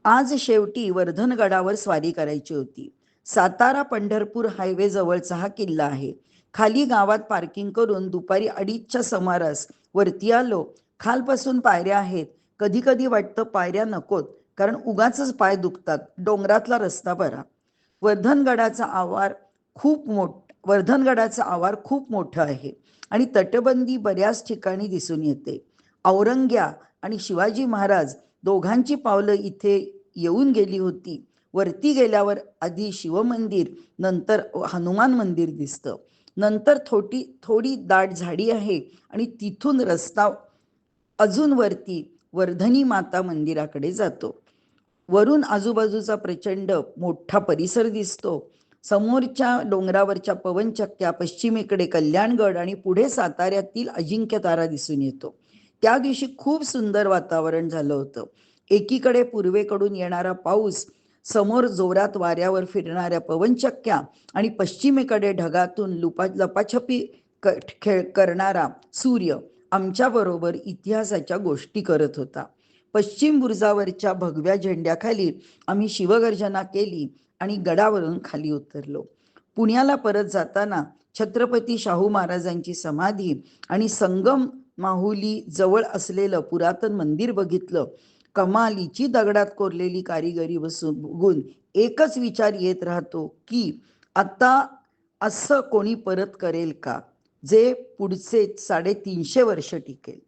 आज शेवटी वर्धनगडावर स्वारी करायची होती. सातारा पंढरपूर हायवे जवळचा हा किल्ला आहे. खाली गावात पार्किंग करून दुपारी 2:30च्या सुमारास वरती आलो. खालपासून पायऱ्या आहेत. कधी कधी वाटतं पायऱ्या नकोत, कारण उगाचच पाय दुखतात. डोंगरातला रस्ता बरा. वर्धनगडाचा आवार वर्धनगडाचा आवार खूप मोठं आहे आणि तटबंदी बऱ्याच ठिकाणी दिसून येते. औरंग्या आणि शिवाजी महाराज दोघांची पावलं इथे येऊन गेली होती. वरती गेल्यावर आधी शिवमंदिर, नंतर हनुमान मंदिर दिसतं. नंतर थोडी थोडी दाट झाडी आहे आणि तिथून रस्ता अजून वरती वर्धनी माता मंदिराकडे जातो. वरून आजूबाजूचा प्रचंड मोठा परिसर दिसतो. समोरच्या डोंगरावरच्या पवनचक्क्या, पश्चिमेकडे कल्याणगड आणि पुढे साताऱ्यातील अजिंक्यतारा दिसून येतो. त्या दिवशी खूप सुंदर वातावरण झालं होतं. एकीकडे पूर्वेकडून येणारा पाऊस, समोर जोरात वाऱ्यावर फिरणाऱ्या पवनचक्क्या आणि पश्चिमेकडे ढगातून लपाछपी करणारा सूर्य आमच्याबरोबर इतिहासाच्या गोष्टी करत होता. पश्चिम बुरुजावरच्या भगव्या झेंड्याखाली आम्ही शिवगर्जना केली आणि गडावरून खाली उतरलो. पुण्याला परत जाताना छत्रपती शाहू महाराजांची समाधी आणि संगम माहुली जवळ असलेलं पुरातन मंदिर बघितलं. कमालीची दगडात कोरलेली कारिगिरी बघून एकच विचार येत राहतो की आता असं कोणी परत करेल का, जे पुढचे 350 वर्ष टिकेल.